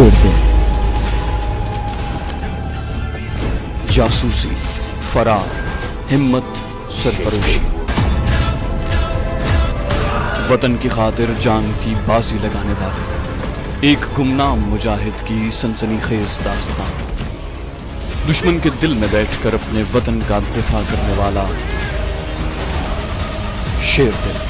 शेर दिल, जासूसी, फरार, हिम्मत, सरफरोशी, वतन की खातिर जान की बाजी लगाने वाले एक गुमनाम मुजाहिद की सनसनीखेज दास्तान। दुश्मन के दिल में बैठकर अपने वतन का दिफा करने वाला शेर दिल।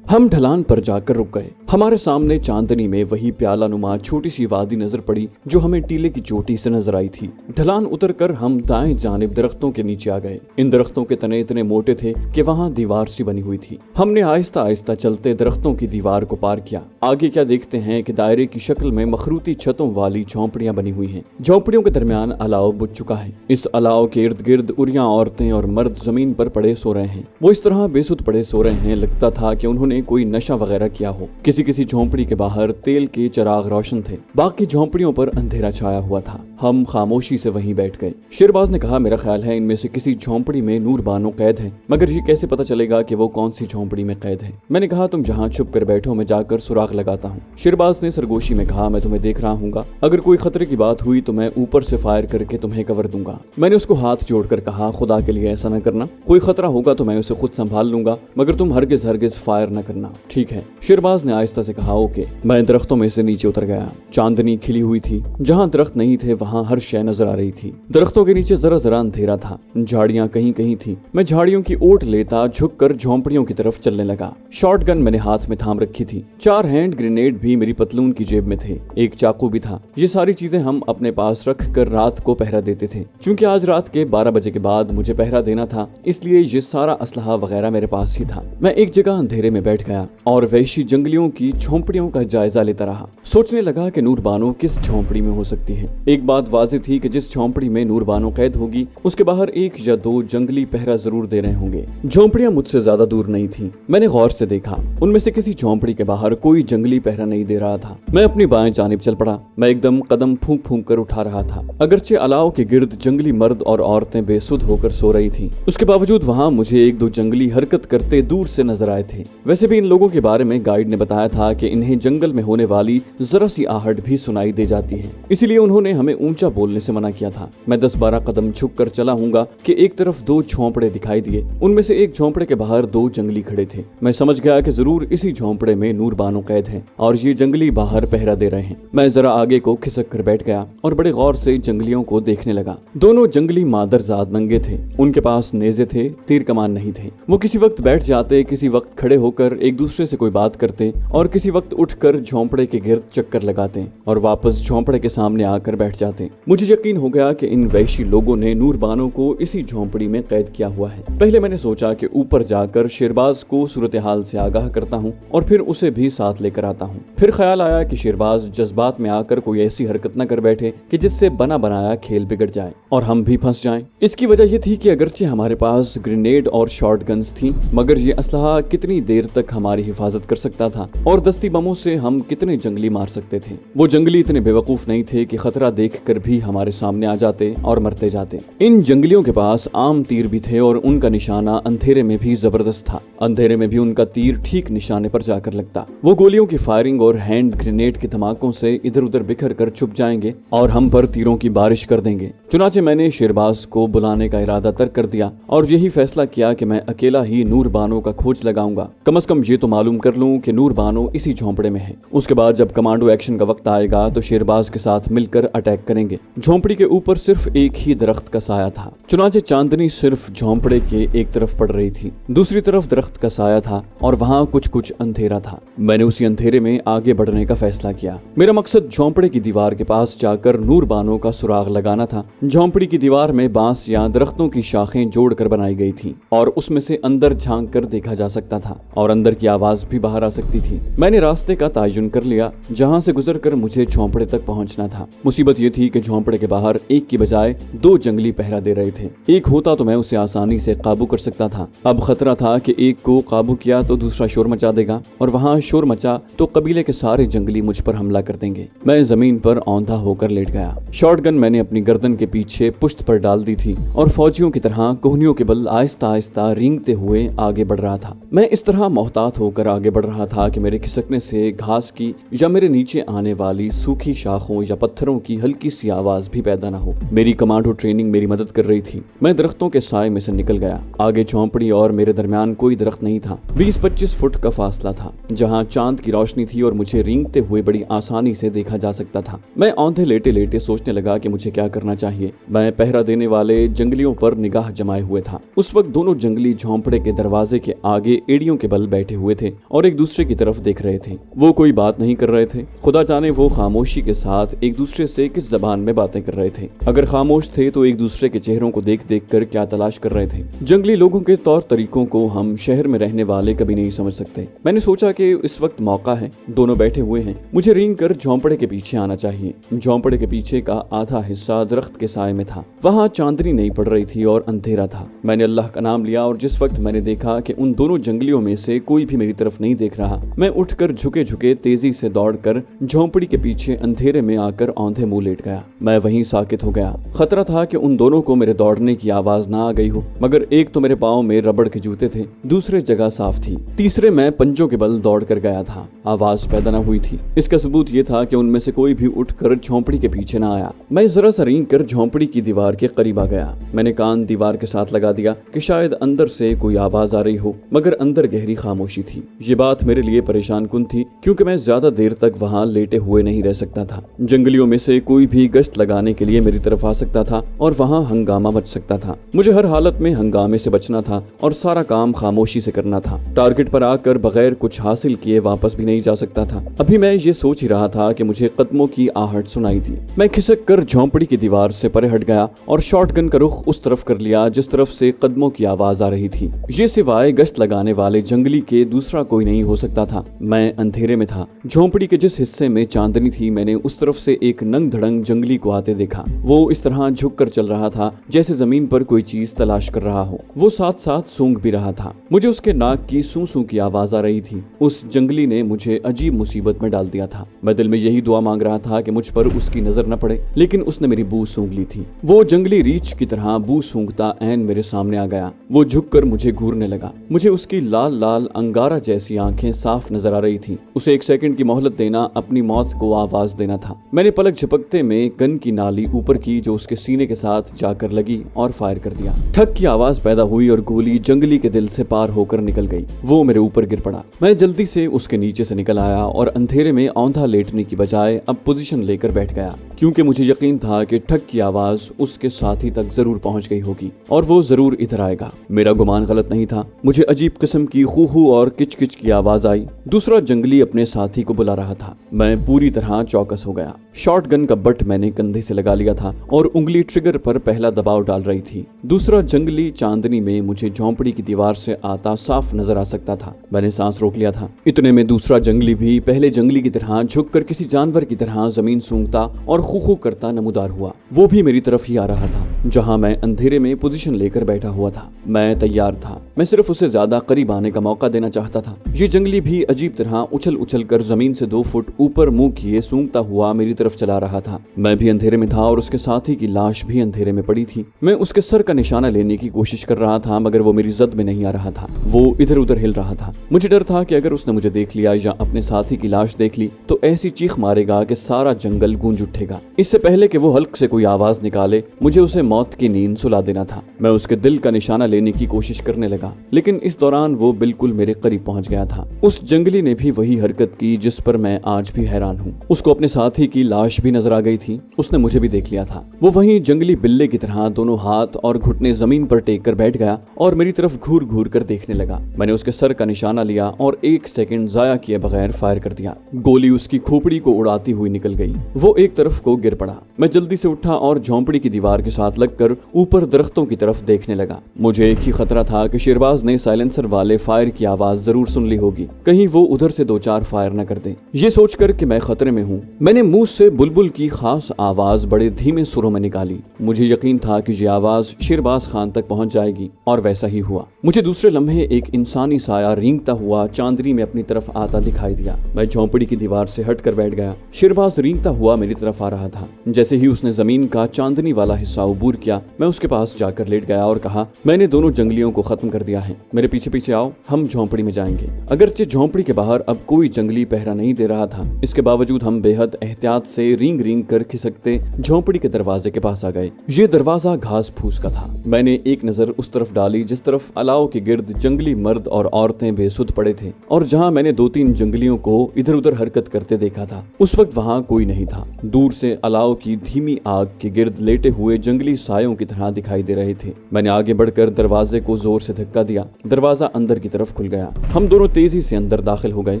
हम ढलान पर जाकर रुक गए। हमारे सामने चांदनी में वही प्याला नुमा छोटी सी वादी नजर पड़ी जो हमें टीले की चोटी से नजर आई थी। ढलान उतरकर हम दाएं जानिब दरख्तों के नीचे आ गए। इन दरख्तों के तने इतने मोटे थे कि वहां दीवार सी बनी हुई थी। हमने आहिस्ता आहिस्ता चलते दरख्तों की दीवार को पार किया। आगे क्या देखते हैं कि दायरे की शक्ल में मखरूती छतों वाली झोंपड़ियां बनी हुई हैं। झोंपड़ियों के दरमियान अलाव बुझ चुका है। इस अलाव के इर्द गिर्द उरियां औरतें और मर्द जमीन पर पड़े सो रहे हैं। वो इस तरह बेसुध पड़े सो रहे हैं, लगता था कि उन्होंने कोई नशा वगैरह किया हो। किसी किसी झोंपड़ी के बाहर तेल के चिराग रोशन थे, बाकी झोंपड़ियों पर अंधेरा छाया हुआ था। हम खामोशी से वहीं बैठ गए। शेरबाज ने कहा, मेरा ख्याल है इनमें से किसी झोंपड़ी में नूर बानो कैद है, मगर ये कैसे पता चलेगा कि वो कौन सी झोंपड़ी में कैद है। मैंने कहा, तुम जहाँ छुप कर बैठो, मैं जाकर सुराग लगाता हूँ। शेरबाज ने सरगोशी में कहा, मैं तुम्हें देख रहा हूँ, अगर कोई खतरे की बात हुई तो मैं ऊपर से फायर करके तुम्हें कवर दूंगा। मैंने उसको हाथ जोड़कर कहा, खुदा के लिए ऐसा न करना, कोई खतरा होगा तो मैं उसे खुद संभाल लूंगा, मगर तुम हरगिज हरगिज फायर न करना, ठीक है। शेरबाज ने आहिस्ता से कहा, ओके। मैं दरख्तों में से नीचे उतर गया। चांदनी खिली हुई थी। जहाँ दरख्त नहीं थे वहाँ हर शय नजर आ रही थी। दरख्तों के नीचे जरा जरा अंधेरा था, झाड़ियाँ कहीं कहीं थी। मैं झाड़ियों की ओट लेता झुककर झोंपड़ियों की तरफ चलने लगा। शॉर्ट गन मैंने हाथ में थाम रखी थी। 4 हैंड ग्रेनेड भी मेरी पतलून की जेब में थे। एक चाकू भी था। ये सारी चीजें हम अपने पास रख कर रात को पहरा देते थे। क्योंकि आज रात के 12 बजे के बाद मुझे पहरा देना था, इसलिए ये सारा असलहा वगैरह मेरे पास ही था। मैं एक जगह अंधेरे में बैठ गया और वहशी जंगलियों की झोंपड़ियों का जायजा लेता रहा। सोचने लगा कि नूर बानो किस झोंपड़ी में हो सकती है। एक बात वाज़ेह थी कि जिस झोंपड़ी में नूर बानो कैद होगी उसके बाहर 1 या 2 जंगली पहरा जरूर दे रहे होंगे। झोंपड़ियां मुझसे ज्यादा दूर नहीं थी। मैंने गौर से देखा, उनमें से किसी झोंपड़ी के बाहर कोई जंगली पहरा नहीं दे रहा था। मैं अपनी बाएं जानिब चल पड़ा। मैं एकदम कदम फूंक फूंक कर उठा रहा था। अगरचे अलाव के गिर्द जंगली मर्द और औरतें बेसुध होकर सो रही थी, उसके बावजूद वहाँ मुझे 1-2 जंगली हरकत करते दूर से नजर आए थे। वैसे भी इन लोगों के बारे में गाइड ने बताया था कि इन्हें जंगल में होने वाली जरा सी आहट भी सुनाई दे जाती है, इसीलिए उन्होंने हमें ऊंचा बोलने से मना किया था। मैं 10-12 कदम झुक कर चला हूँगा कि एक तरफ 2 झोंपड़े दिखाई दिए। उनमें से एक झोंपड़े के बाहर 2 जंगली खड़े थे। मैं समझ गया कि जरूर इसी झोंपड़े में नूर बानो कैद है और ये जंगली बाहर पहरा दे रहे हैं। मैं जरा आगे को खिसक कर बैठ गया और बड़े गौर से जंगलियों को देखने लगा। दोनों जंगली मादरजाद नंगे थे। उनके पास नेज़े थे, तीर कमान नहीं थे। वो किसी वक्त बैठ जाते, किसी वक्त खड़े होकर एक दूसरे से कोई बात करते और किसी वक्त उठकर झोंपड़े के गिर्द चक्कर लगाते और वापस झोंपड़े के सामने आकर बैठ जाते। मुझे यकीन हो गया कि इन वहशी लोगों ने नूर बानो को इसी झोंपड़ी में कैद किया हुआ है। पहले मैंने सोचा कि ऊपर जाकर शेरबाज को सूरत हाल से आगाह करता हूँ और फिर उसे भी साथ लेकर आता हूँ। फिर ख्याल आया कि शेरबाज जज्बात में आकर कोई ऐसी हरकत न कर बैठे कि जिससे बना बनाया खेल बिगड़ जाए और हम भी फंस जाएं। इसकी वजह यह थी कि अगरचे हमारे पास ग्रेनेड और शॉर्ट गन्स थी, मगर ये असलहा कितनी देर तक हमारी हिफाजत कर सकता था और दस्ती बमों से हम कितने जंगली मार सकते थे। वो जंगली इतने बेवकूफ नहीं थे कि खतरा देखकर भी हमारे सामने आ जाते और मरते जाते। इन जंगलियों के पास आम तीर भी थे और उनका निशाना अंधेरे में भी जबरदस्त था। अंधेरे में भी उनका तीर ठीक निशाने पर जाकर लगता। वो गोलियों की फायरिंग और हैंड ग्रेनेड के धमाकों से इधर उधर बिखर कर छुप जाएंगे और हम पर तीरों की बारिश कर देंगे। चुनाचे मैंने शेरबाज को बुलाने का इरादा तर्क कर दिया और यही फैसला किया कि मैं अकेला ही नूर बानो का खोज लगाऊंगा। कम से कम ये तो मालूम कर लूं कि नूर बानो इसी झोंपड़े में है। उसके बाद जब कमांडो एक्शन का वक्त आएगा तो शेरबाज के साथ मिलकर अटैक करेंगे। झोंपड़ी के ऊपर सिर्फ एक ही दरख्त का साया था। चुनाचे चांदनी सिर्फ झोंपड़े के एक तरफ पड़ रही थी, दूसरी तरफ दरख्त का साया था और वहाँ कुछ कुछ अंधेरा था। मैंने उसी अंधेरे में आगे बढ़ने का फैसला किया। मेरा मकसद झोंपड़े की दीवार के पास जाकर नूर बानो का सुराग लगाना था। झोंपड़ी की दीवार में बांस या दरख्तों की शाखें जोड़कर बनाई गई थी और उसमें से अंदर झांक कर देखा जा सकता था और अंदर की आवाज भी बाहर आ सकती थी। मैंने रास्ते का तयन कर लिया जहाँ से गुजरकर मुझे झोंपड़े तक पहुँचना था। मुसीबत ये थी थी कि झोंपड़े के बाहर एक की बजाय 2 जंगली पहरा दे रहे थे। एक होता तो मैं उसे आसानी से काबू कर सकता था। अब खतरा था कि एक को काबू किया तो दूसरा शोर मचा देगा, और वहाँ शोर मचा तो कबीले के सारे जंगली मुझ पर हमला कर देंगे। मैं जमीन पर औंधा होकर लेट गया। शॉटगन मैंने अपनी गर्दन के पीछे पुश्त पर डाल दी थी और फौजियों की तरह कोहनियों के बल आहिस्ता आहिस्ता रेंगते हुए आगे बढ़ रहा था। मैं इस तरह मोहतात होकर आगे बढ़ रहा था कि मेरे खिसकने से घास की या मेरे नीचे आने वाली सूखी शाखों या पत्थरों की हल्की सी आवाज भी पैदा न हो। मेरी कमांडो ट्रेनिंग मेरी मदद कर रही थी। मैं दरख्तों के साए में से निकल गया। आगे झोंपड़ी और मेरे दरमियान कोई दरख्त नहीं था। 20-25 फुट का फासला था जहाँ चांद की रोशनी थी और मुझे रेंगते हुए बड़ी आसानी से देखा जा सकता था। मैं औंधे लेटे लेटे सोचने लगा कि मुझे क्या करना चाहिए। मैं पहरा देने वाले जंगलियों पर निगाह जमाए हुए था। उस वक्त दोनों जंगली झोंपड़े के दरवाजे के आगे एड़ियों के बल बैठे हुए थे और एक दूसरे की तरफ देख रहे थे। वो कोई बात नहीं कर रहे थे। खुदा जाने वो खामोशी के साथ एक दूसरे से किस जबान में बातें कर रहे थे। अगर खामोश थे तो एक दूसरे के चेहरों को देख देख कर क्या तलाश कर रहे थे। जंगली लोगों के तौर तरीकों को हम शहर में रहने वाले कभी नहीं समझ सकते। मैंने सोचा कि इस वक्त मौका है, दोनों बैठे हुए हैं, मुझे रेंग कर झोंपड़े के पीछे आना चाहिए। झोंपड़े के पीछे का आधा हिस्सा दरख्त के साए में था। वहाँ चांदनी नहीं पड़ रही थी और अंधेरा था। मैंने अल्लाह का नाम लिया और जिस वक्त मैंने देखा कि उन दोनों जंगलियों में से कोई भी मेरी तरफ नहीं देख रहा, मैं उठकर झुके झुके तेजी से दौड़कर झोंपड़ी के पीछे अंधेरे में आकर औंधे मुंह लेट गया। मैं वहीं साकित हो गया। खतरा था कि उन दोनों को मेरे दौड़ने की आवाज ना आ गई हो, मगर एक तो मेरे पाँव में रबड़ के जूते थे, दूसरे जगह साफ थी, तीसरे मैं पंजों के बल दौड़ कर गया था। आवाज पैदा न हुई थी। इसका सबूत ये था कि उनमें से कोई भी उठकर झोंपड़ी के पीछे न आया। मैं जरा सा रेंग कर झोंपड़ी की दीवार के करीब आ गया। मैंने कान दीवार के साथ लगा दिया कि शायद अंदर से कोई आवाज आ रही हो, मगर अंदर गहरी खामोशी थी। ये बात मेरे लिए परेशान कुन थी क्योंकि मैं ज्यादा देर तक वहाँ लेटे हुए नहीं रह सकता था। जंगलियों में से कोई भी गश्त लगाने के लिए मेरी तरफ आ सकता था और वहाँ हंगामा मच सकता था। मुझे हर हालत में हंगामे से बचना था और सारा काम खामोशी से करना था। टारगेट पर आकर बगैर कुछ हासिल किए वापस भी नहीं जा सकता था। अभी मैं ये सोच ही रहा था कि मुझे कदमों की आहट सुनाई दी। मैं खिसक कर झोंपड़ी की दीवार से परे हट गया और शॉटगन का रुख उस तरफ कर लिया जिस तरफ से कदमों की आवाज आ रही थी। ये सिवाय गश्त लगाने वाले जंगली के दूसरा कोई नहीं हो सकता था। मैं अंधेरे में था। झोंपड़ी के जिस हिस्से में चांदनी थी, मैंने उस तरफ से एक नंग धड़ंग जंगली को आते देखा। वो इस तरह झुक कर चल रहा था जैसे जमीन पर कोई चीज तलाश कर रहा हो। वो साथ साथ सूंघ भी रहा था। मुझे उसके नाक की सू सू की आवाज आ रही थी। उस जंगली ने मुझे अजीब मुसीबत में डाल दिया था। मैं दिल में यही दुआ मांग रहा था कि मुझ पर उसकी नजर न पड़े, लेकिन उसने मेरी बू सूंघ ली थी। वो जंगली रीछ की तरह बू सूंघता ऐन मेरे सामने आ गया। वो झुककर मुझे घूरने लगा। मुझे उसकी लाल लाल अंगारा जैसी आंखें साफ नजर आ रही थी। उसे 1 सेकंड की मोहलत देना अपनी मौत को आवाज देना था। मैंने पलक झपकते में गन की नाली ऊपर की जो उसके सीने के साथ जाकर लगी और फायर कर दिया। ठक की आवाज पैदा हुई और गोली जंगली के दिल से पार होकर निकल गई। वो मेरे ऊपर गिर पड़ा। मैं जल्दी से उसके नीचे से निकल आया और अंधेरे में औंधा लेटने की बजाय अब पोजीशन लेकर बैठ गया, क्योंकि मुझे यकीन था कि ठक की आवाज उसके साथी तक जरूर पहुंच गई होगी और वो जरूर इधर आएगा। मेरा गुमान गलत नहीं था। मुझे अजीब किस्म की खू और किच किच की आवाज आई। दूसरा जंगली अपने साथी को बुला रहा था। मैं पूरी तरह चौकस हो गया। शॉटगन का बट मैंने कंधे से लगा लिया था और उंगली ट्रिगर पर पहला दबाव डाल रही थी। दूसरा जंगली चांदनी में मुझे झोंपड़ी की दीवार से आता साफ नजर आ सकता था। मैंने सांस रोक लिया था। इतने में दूसरा जंगली भी पहले जंगली की तरह झुककर किसी जानवर की तरह जमीन सूंघता और खू करता नमूदार हुआ। वो भी मेरी तरफ ही आ रहा था जहां मैं अंधेरे में पोजीशन लेकर बैठा हुआ था। मैं तैयार था। मैं सिर्फ उसे ज्यादा करीब आने का मौका देना चाहता था। ये जंगली भी अजीब तरह उछल उछल कर जमीन से 2 फुट ऊपर मुंह किए सूंघता हुआ मेरी तरफ चला रहा था। मैं भी अंधेरे में था और उसके साथी की लाश भी अंधेरे में पड़ी थी। मैं उसके सर का निशाना लेने की कोशिश कर रहा था, मगर वो मेरी जद में नहीं आ रहा था। वो इधर उधर हिल रहा था। मुझे डर था कि अगर उसने मुझे देख लिया या अपने साथी की लाश देख ली तो ऐसी चीख मारेगा कि सारा जंगल गूंज उठेगा। इससे पहले कि वो हल्क से कोई आवाज निकाले, मुझे उसे मौत की नींद सुला देना था। मैं उसके दिल का निशाना लेने की कोशिश करने लगा, लेकिन इस दौरान वो बिल्कुल मेरे करीब पहुंच गया था। उस जंगली ने भी वही हरकत की जिस पर मैं आज भी हैरान हूँ। उसको अपने साथी की लाश भी नजर आ गई थी। उसने मुझे भी देख लिया था। वो वहीं जंगली बिल्ले की तरह दोनों हाथ और घुटने जमीन पर टेक कर बैठ गया और मेरी तरफ घूर घूर कर देखने लगा। मैंने उसके सर का निशाना लिया और 1 सेकंड जाया किए बगैर फायर कर दिया। गोली उसकी खोपड़ी को उड़ाती हुई निकल गई। वो एक तरफ को गिर पड़ा। मैं जल्दी से उठा और झोंपड़ी की दीवार के साथ लग कर ऊपर दरख्तों की तरफ देखने लगा। मुझे एक ही खतरा था कि शेरबाज ने साइलेंसर वाले फायर की आवाज जरूर सुन ली होगी, कहीं वो उधर से 2-4 फायर न कर दे। ये सोचकर कि मैं खतरे में हूँ, मैंने मुंह से बुलबुल की खास आवाज बड़े धीमे सुरों में निकाली। मुझे यकीन था कि ये आवाज शेरबाज खान तक पहुंच जाएगी, और वैसा ही हुआ। मुझे दूसरे लम्हे एक इंसानी साया रेंगता हुआ चांदनी में अपनी तरफ आता दिखाई दिया। मैं झोंपड़ी की दीवार से हटकर बैठ गया। शेरबाज रेंगता हुआ मेरी तरफ आ रहा था। जैसे ही उसने जमीन का चांदनी वाला हिस्सा उबूर किया, मैं उसके पास जाकर लेट गया और कहा, मैंने दोनों जंगलियों को खत्म कर दिया है, मेरे पीछे पीछे आओ, हम झोंपड़ी में जाएंगे। अगरचे झोंपड़ी के बाहर अब कोई जंगली पहरा नहीं दे रहा था, इसके बावजूद हम बेहद एहतियात से रींग रींग कर खिसकते झोंपड़ी के दरवाजे के पास आ गए। ये दरवाजा घास फूस का था। मैंने एक नजर उस तरफ डाली जिस तरफ अलाव के गिर्द जंगली मर्द और औरतें बेसुध पड़े थे, और जहां मैंने 2-3 जंगलियों को इधर उधर हरकत करते देखा था। उस वक्त वहां कोई नहीं था। दूर से अलाव की धीमी आग के गिर्द लेटे हुए जंगली सायों की तरह दिखाई दे रहे थे। मैंने आगे बढ़कर दरवाजे को जोर से धक्का दिया। दरवाजा अंदर की तरफ खुल गया। हम दोनों तेजी से अंदर दाखिल हो गए।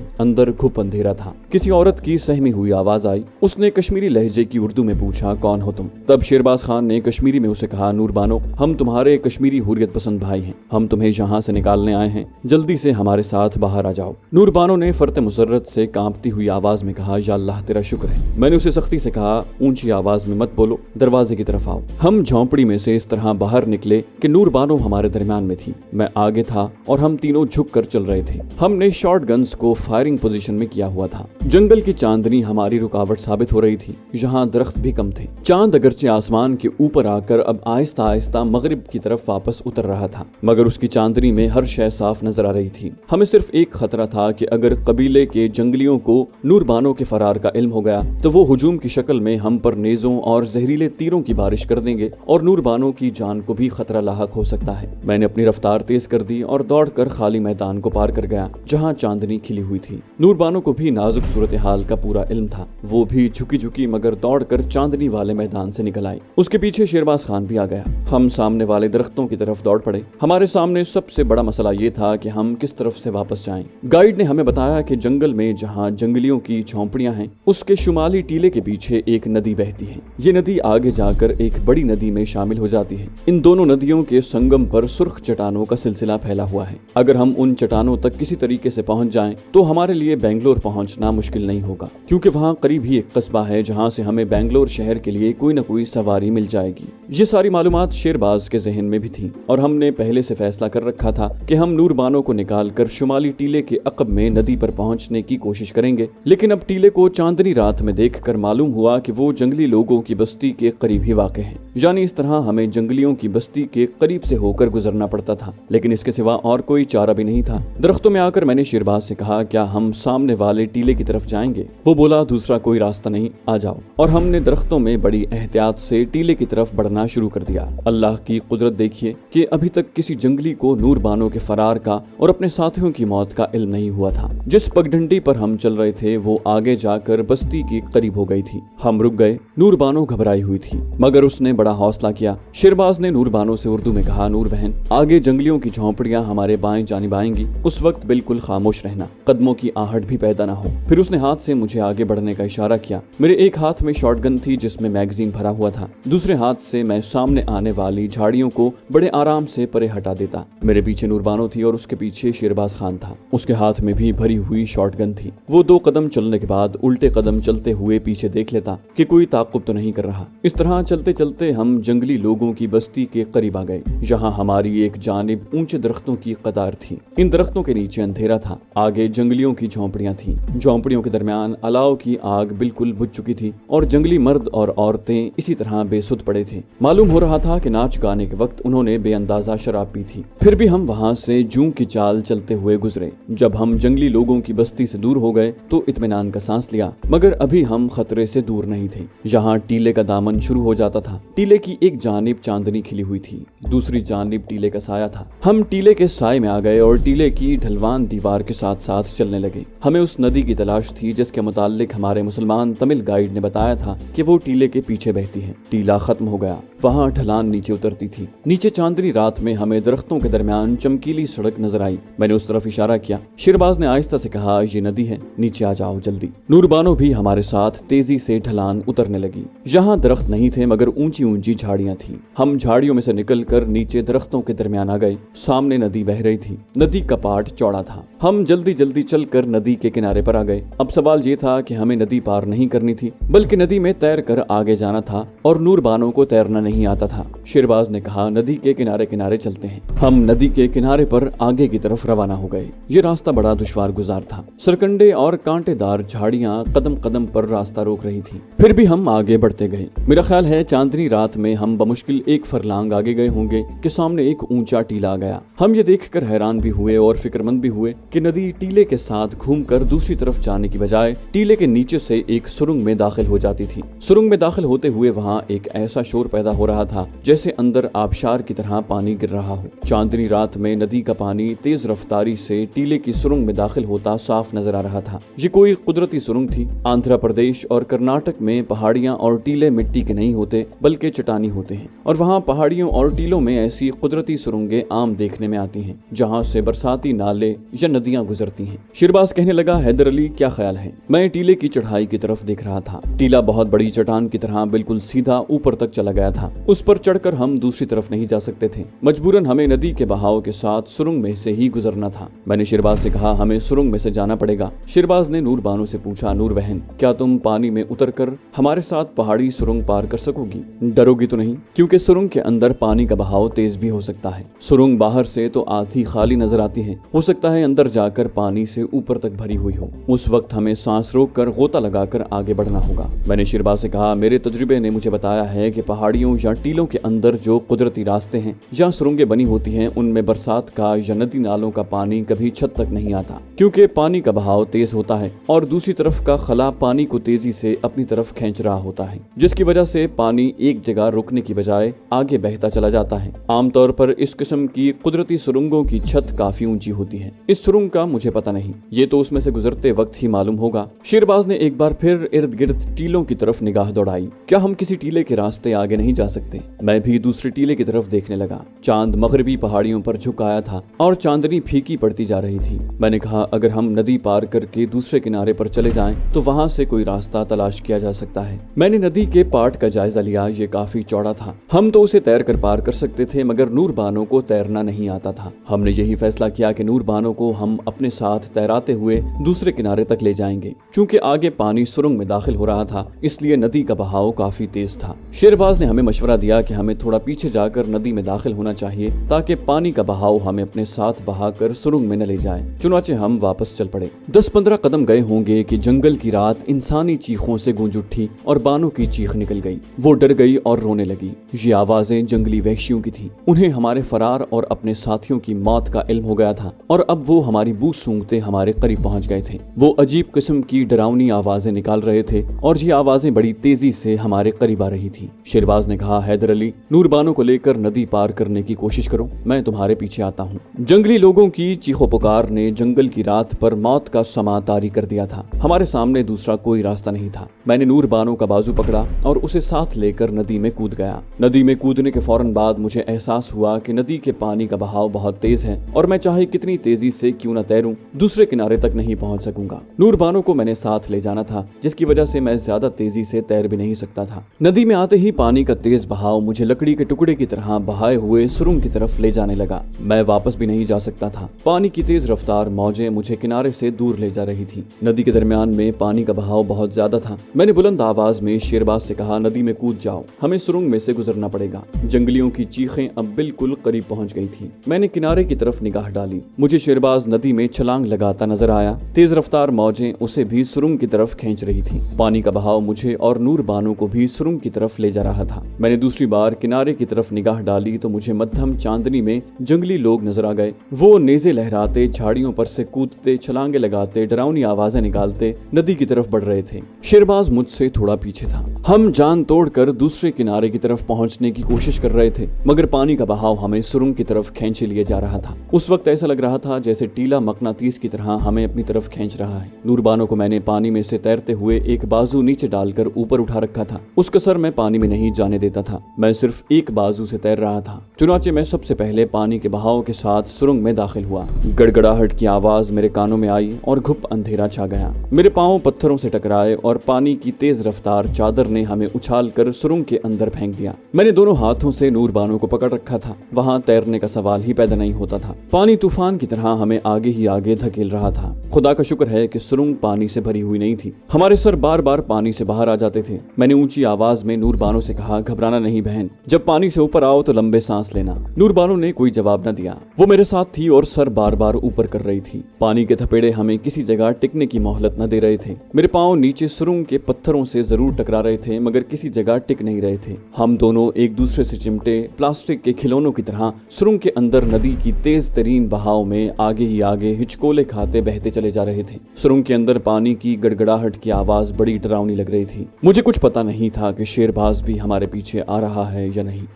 अंदर घुप अंधेरा था। किसी औरत की सहमी हुई आवाज आई। उसने कश्मीरी लहजे की उर्दू में पूछा, कौन हो तुम? तब शेरबाज खान ने कश्मीरी में उसे कहा, नूर बानो, हम तुम्हारे कश्मीरी हुर्रियत पसंद भाई हैं, हम तुम्हें यहाँ से निकालने आए हैं, जल्दी से हमारे साथ बाहर आ जाओ। नूर बानो ने फरत मुसर्रत से कांपती हुई आवाज में कहा, या अल्लाह तेरा शुक्र है। मैंने उसे सख्ती से कहा, ऊंची आवाज में मत बोलो, दरवाजे की तरफ आओ। हम झोंपड़ी में से इस तरह बाहर निकले कि नूर बानो हमारे दरमियान में थी। मैं आगे था और हम तीनों झुक कर चल रहे थे। हमने शॉर्ट गन्स को फायरिंग पोजीशन में किया हुआ था। जंगल की चांदनी हमारी रुकावट साबित हो रही थी। यहाँ दरख्त भी कम थे। चांद अगरचे आसमान के ऊपर आकर अब आहिस्ता आहिस्ता मगरिब की तरफ वापस उतर रहा था, मगर उसकी चांदनी में हर शय साफ नजर आ रही थी। हमें सिर्फ एक खतरा था कि अगर कबीले के जंगलियों को नूर बानो के फरार का इल्म हो गया तो वो हुजूम की शक्ल में हम पर नेजों और जहरीले तीरों की बारिश कर देंगे और नूर बानो की जान को भी खतरा लाहक हो सकता है। मैंने अपनी रफ्तार तेज कर दी और दौड़कर खाली मैदान को पार कर गया जहाँ चांदनी खिली हुई थी। नूर बानो को भी नाजुक सूरत हाल का पूरा इल्म था। वो भी झुकी झुकी मगर दौड़कर चांदनी वाले मैदान से निकल आई। उसके पीछे शेरबाज खान भी आ गया। हम सामने वाले दरख्तों की तरफ दौड़ पड़े। हमारे सामने सबसे बड़ा मसला ये था कि हम किस तरफ से वापस जाएं। गाइड ने हमें बताया कि जंगल में जहाँ जंगलियों की झोंपड़ियां हैं, उसके शुमाली टीले के पीछे एक नदी बहती है। ये नदी आगे जाकर एक बड़ी नदी में शामिल हो जाती है। इन दोनों नदियों के संगम पर सुर्ख चट्टानों का सिलसिला फैला हुआ है। अगर हम उन चट्टानों तक किसी तरीके से पहुंच जाएं तो हमारे लिए बेंगलोर पहुंचना मुश्किल नहीं होगा, क्योंकि वहां करीब ही एक कस्बा है जहां से हमें बेंगलोर शहर के लिए कोई न कोई सवारी मिल जाएगी। ये सारी मालूमात शेरबाज के जहन में भी थी और हमने पहले से फैसला कर रखा था कि हम नूर बानो को निकालकर शुमाली टीले के अकब में नदी पर पहुंचने की कोशिश करेंगे। लेकिन अब टीले को चांदनी रात में देखकर मालूम हुआ कि वो जंगली लोगों की बस्ती के करीब ही वाक़ है। यानी इस तरह हमें जंगलियों की बस्ती के करीब से होकर गुजरना पड़ता था, लेकिन इसके सिवा और कोई चारा भी नहीं था। दरख्तों में आकर मैंने शेरबाज से कहा, क्या हम सामने वाले टीले की तरफ जाएंगे? वो बोला, दूसरा कोई रास्ता नहीं, आ जाओ। और हमने दरख्तों में बड़ी एहतियात से टीले की तरफ बढ़ना शुरू कर दिया। अल्लाह की कुदरत देखिए कि अभी तक किसी जंगली को नूर बानो के फरार का और अपने साथियों की मौत का इल्म नहीं हुआ था। जिस पगडंडी पर हम चल रहे थे वो आगे जाकर बस्ती के करीब हो गई थी। हम रुक गए। नूर बानो घबराई हुई थी, मगर उसने बड़ा हौसला किया। शेरबाज ने नूर बानो से उर्दू में कहा, नूर बहन, आगे जंगलियों की झोंपड़ियां हमारे बाएं जानिब आएंगी, उस वक्त बिल्कुल खामोश रहना, कदमों की आहट भी पैदा न हो। फिर उसने हाथ से मुझे आगे बढ़ने का इशारा किया। मेरे एक हाथ में शॉटगन थी जिसमें मैगजीन भरा हुआ था, दूसरे हाथ से मैं सामने आने वाली झाड़ियों को बड़े आराम से परे हटा देता। मेरे पीछे नूर बानो थी और उसके पीछे शेरबाज खान था। उसके हाथ में भी भरी हुई शॉटगन थी। वो 2 कदम चलने के बाद उल्टे कदम चलते हुए पीछे देख लेता कि कोई ताक़ुब तो नहीं कर रहा। इस तरह चलते चलते हम जंगली लोगों की बस्ती के करीब आ गए। यहाँ हमारी एक जानिब ऊंचे दरख्तों की कतार थी। इन दरख्तों के नीचे अंधेरा था। आगे जंगलियों की झोंपड़ियां थीं। झोंपड़ियों के दरमियान अलाव की आग बिल्कुल बुझ चुकी थी और जंगली मर्द और औरतें इसी तरह बेसुध पड़े थे। मालूम हो रहा था कि नाच गाने के वक्त उन्होंने बेअंदाजा शराब पी थी। फिर भी हम वहाँ से जूं की चाल चलते हुए गुजरे। जब हम जंगली लोगों की बस्ती से दूर हो गए तो इत्मीनान का सांस लिया, मगर अभी हम खतरे से दूर नहीं थे। यहाँ टीले का दामन शुरू हो जाता था। टीले की एक जानिब चांदनी खिली हुई थी, दूसरी जानिब टीले का साया था। हम टीले के साए में आ गए और टीले की ढलवान दीवार के साथ साथ चलने लगे। हमें उस नदी की तलाश थी जिसके मुताल्लिक हमारे मुसलमान तमिल गाइड ने बताया था कि वो टीले के पीछे बहती है। टीला खत्म हो गया। वहाँ ढलान नीचे उतरती थी। नीचे चांदनी रात में हमें दरख्तों के दरमियान चमकीली सड़क नजर आई। मैंने उस तरफ इशारा किया। शेरबाज ने आहिस्ता से कहा, ये नदी है, नीचे आ जाओ जल्दी। नूरबानो भी हमारे साथ तेजी से ढलान उतरने लगी। यहाँ दरख्त नहीं थे मगर ऊंची ऊंची झाड़ियां थी। हम झाड़ियों में से निकलकर नीचे दरख्तों के दरमियान आ गए। सामने नदी बह रही थी। नदी का पाट चौड़ा था। हम जल्दी जल्दी चलकर नदी के किनारे पर आ गए। अब सवाल ये था कि हमें नदी पार नहीं करनी थी बल्कि नदी में तैर कर आगे जाना था और नूरबानो को तैरना नहीं आता था। शेरबाज ने कहा, नदी के किनारे किनारे चलते हैं। हम नदी के किनारे पर आगे की तरफ रवाना हो गए। ये रास्ता बड़ा दुश्वार गुजार था। सरकंडे और कांटेदार झाड़ियां कदम कदम पर रास्ता रोक रही थी। फिर भी हम आगे बढ़ते गए। मेरा ख्याल है चांदनी रात में हम बमुश्किल 1 फरलांग आगे गए होंगे कि सामने एक ऊंचा टीला आ गया। हम ये देखकर हैरान भी हुए और फिक्रमंद भी हुए कि नदी टीले के साथ घूमकर दूसरी तरफ जाने की बजाय टीले के नीचे से एक सुरंग में दाखिल हो जाती थी। सुरंग में दाखिल होते हुए वहाँ एक ऐसा शोर पैदा हो रहा था जैसे अंदर आबशार की तरह पानी गिर रहा हो। चांदनी रात में नदी का पानी तेज रफ्तारी से टीले की सुरंग में दाखिल होता साफ नजर आ रहा था। ये कोई कुदरती सुरंग थी। आंध्र प्रदेश और कर्नाटक में पहाड़ियां और टीले मिट्टी के नहीं होते बल्कि चट्टानी होते हैं और वहाँ पहाड़ियों और टीलों में ऐसी कुदरती सुरंगें आम देखने में आती हैं जहाँ से बरसाती नाले या नदियां गुजरती हैं। शेरबाज कहने लगा, हैदर अली क्या ख्याल है? मैं टीले की चढ़ाई की तरफ देख रहा था। टीला बहुत बड़ी चट्टान की तरह बिल्कुल सीधा ऊपर तक चला गया था। उस पर चढ़कर हम दूसरी तरफ नहीं जा सकते थे। मजबूरन हमें नदी के बहाव के साथ सुरंग में से ही गुजरना था। मैंने शेरबाज से कहा, हमें सुरंग में से जाना पड़ेगा। शेरबाज ने नूर बानो से पूछा, नूर बहन, क्या तुम पानी में उतरकर हमारे साथ पहाड़ी सुरंग पार कर सकोगी? डरोगी तो नहीं? क्योंकि सुरंग के अंदर पानी का बहाव तेज भी हो सकता है। सुरंग बाहर से तो आधी खाली नजर आती है, हो सकता है अंदर जाकर पानी से ऊपर तक भरी हुई हो। उस वक्त हमें सांस रोक कर गोता लगाकर आगे बढ़ना होगा। मैंने शेरबाज से कहा, मेरे तजुर्बे ने मुझे बताया है कि पहाड़ियों या टीलों के अंदर जो कुदरती रास्ते हैं या सुरंगें बनी होती हैं उनमें बरसात का या नदी नालों का पानी कभी छत तक नहीं आता, क्योंकि पानी का बहाव तेज होता है और दूसरी तरफ का खला पानी को तेजी से अपनी तरफ खींच रहा होता है, जिसकी वजह से पानी एक जगह रुकने की बजाय आगे बहता चला जाता है। आमतौर पर इस किस्म की कुदरती सुरंगों की छत काफी ऊंची होती है। इस सुरंग का मुझे पता नहीं, ये तो उसमें से गुजरते वक्त ही मालूम होगा। शेरबाज ने एक बार फिर इर्द गिर्द टीलों की तरफ निगाह दौड़ाई। क्या हम किसी टीले के रास्ते आगे नहीं जा सकते? मैं भी दूसरे टीले की तरफ देखने लगा। चांद मगरबी पहाड़ियों पर झुक आया था और चांदनी फीकी पड़ती जा रही थी। मैंने कहा, अगर हम नदी पार करके दूसरे किनारे पर चले जाएं तो वहां से कोई रास्ता तलाश किया जा सकता है। मैंने नदी के पाट का जायजा लिया। ये काफी चौड़ा था। हम तो उसे तैर कर पार कर सकते थे मगर नूर बानो को तैरना नहीं आता था। हमने यही फैसला किया कि नूर बानो को हम अपने साथ तैराते हुए दूसरे किनारे तक ले जाएंगे। चूंकि आगे पानी सुरंग में दाखिल हो रहा था इसलिए नदी का बहाव काफी तेज था। शेरबाज ने हमें मशवरा दिया कि हमें थोड़ा पीछे जाकर नदी में दाखिल होना चाहिए ताकि पानी का बहाव हमें अपने साथ बहाकर सुरंग में न ले जाए। चुनाचे हम वापस चल पड़े। 10-15 कदम गए होंगे कि जंगल की रात इंसानी चीखों से गूंज उठी और बानो की चीख निकल गई। वो डर गई और रोने लगी। ये आवाजें जंगली वहशियों की थी। उन्हें हमारे फरार और अपने साथियों की मौत का इल्म हो गया था और अब वो हमारी बू सूंघते हमारे करीब पहुंच गए थे। वो अजीब किस्म की डरावनी आवाजें निकाल रहे थे और ये आवाजें बड़ी तेजी से हमारे करीब आ रही थी। शेरबाज ने कहा, हैदर अली, नूर बानो को लेकर नदी पार करने की कोशिश करो, मैं तुम्हारे पीछे आता हूँ। जंगली लोगों की चीखो पुकार ने जंगल की रात पर मौत का समा तारी कर दिया था। हमारे सामने दूसरा कोई रास्ता नहीं था। मैंने नूर बानो का बाजू पकड़ा और उसे साथ लेकर नदी में कूद गया। नदी में कूदने के फौरन बाद मुझे एहसास हुआ कि नदी के पानी का बहाव बहुत तेज है और मैं चाहे कितनी तेजी से क्यों न तैरूं दूसरे किनारे तक नहीं पहुंच सकूंगा। नूर बानो को मैंने साथ ले जाना था जिसकी वजह से मैं ज्यादा तेजी से तैर भी नहीं सकता था। नदी में आते ही पानी का तेज बहाव मुझे लकड़ी के टुकड़े की तरह बहाए हुए सुरंग की तरफ ले जाने लगा। मैं वापस भी नहीं जा सकता था। पानी की तेज रफ्तार मौजें मुझे किनारे से दूर ले जा रही थी। नदी के दरमियान में पानी का बहाव बहुत ज्यादा था। मैंने बुलंद आवाज में शेरबाज से कहा, नदी में कूद जाओ, हमें सुरंग में से गुजरना पड़ेगा। जंगलियों की चीखें अब बिल्कुल करीब पहुंच गई थी। मैंने किनारे की तरफ निगाह डाली। मुझे शेरबाज नदी में छलांग लगाता नजर आया। तेज रफ्तार मौजें उसे भी सुरंग की तरफ खींच रही थी। पानी का बहाव मुझे और नूर बानो को भी सुरंग की तरफ ले जा रहा था। मैंने दूसरी बार किनारे की तरफ निगाह डाली तो मुझे मध्यम चांदनी में जंगली लोग नजर आ गए। वो नेज़े लहराते, झाड़ियों पर से कूदते, छलांगे लगाते, डरावनी आवाजें निकालते नदी की तरफ बढ़ रहे थे। शेरबाज मुझसे थोड़ा पीछे था। हम जान तोड़कर दूसरे किनारे की तरफ पहुंचने की कोशिश कर रहे थे मगर पानी का बहाव हमें सुरंग की तरफ खींचे लिए जा रहा था। उस वक्त ऐसा लग रहा था जैसे टीला मकनातीस की तरह हमें अपनी तरफ खींच रहा है। नूरबानो को मैंने पानी में से तैरते हुए एक बाजू नीचे डालकर ऊपर उठा रखा था। उसका सर मैं पानी में नहीं जाने देता देता था। मैं सिर्फ एक बाजू से तैर रहा था। चुनाचे मैं सबसे पहले पानी के बहाव के साथ सुरंग में दाखिल हुआ। गड़गड़ाहट की आवाज मेरे कानों में आई और घुप अंधेरा छा गया। मेरे पांव पत्थरों से टकराए और पानी की तेज रफ्तार चादर ने हमें उछाल कर सुरंग के अंदर फेंक दिया। मैंने दोनों हाथों से नूरबानो को पकड़ रखा था। वहां तैरने का सवाल ही पैदा नहीं होता था। पानी तूफान की तरह हमें आगे ही आगे धकेल रहा था। खुदा का शुक्र है कि सुरंग पानी से भरी हुई नहीं थी। हमारे सर बार बार पानी से बाहर आ जाते थे। मैंने ऊंची आवाज में नूरबानो से कहा, घबराना नहीं बहन, जब पानी से ऊपर आओ तो लंबे सांस लेना। नूरबानो ने कोई जवाब न दिया। वो मेरे साथ थी और सर बार बार ऊपर कर रही थी। पानी के थपेड़े हमें किसी जगह टिकने की मोहलत न दे रहे थे। मेरे पांव नीचे सुरंग के पत्थरों से जरूर टकरा रहे थे मगर किसी जगह टिक नहीं रहे थे। हम दोनों एक दूसरे से चिमटे प्लास्टिक के खिलौनों की तरह सुरंग के अंदर नदी की तेज तरीन बहाव में आगे ही आगे हिचकोले खाते बहते चले जा रहे थे। सुरंग के अंदर पानी की गड़गड़ाहट की आवाज बड़ी डरावनी लग रही थी। मुझे कुछ पता नहीं था कि शेरबाज भी हमारे पीछे आ रहा है या नहीं।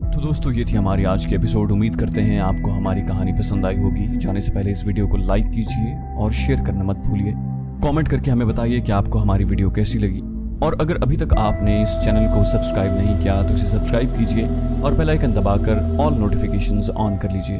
तो दोस्तों, ये थी हमारी आज की एपिसोड। उम्मीद करते हैं आपको हमारी कहानी पसंद आई होगी। जाने से पहले इस वीडियो को लाइक कीजिए और शेयर करना मत भूलिए। कमेंट करके हमें बताइए कि आपको हमारी वीडियो कैसी लगी। और अगर अभी तक आपने इस चैनल को सब्सक्राइब नहीं किया तो इसे सब्सक्राइब कीजिए और बेल आइकन दबाकर ऑल नोटिफिकेशंस ऑन कर लीजिए।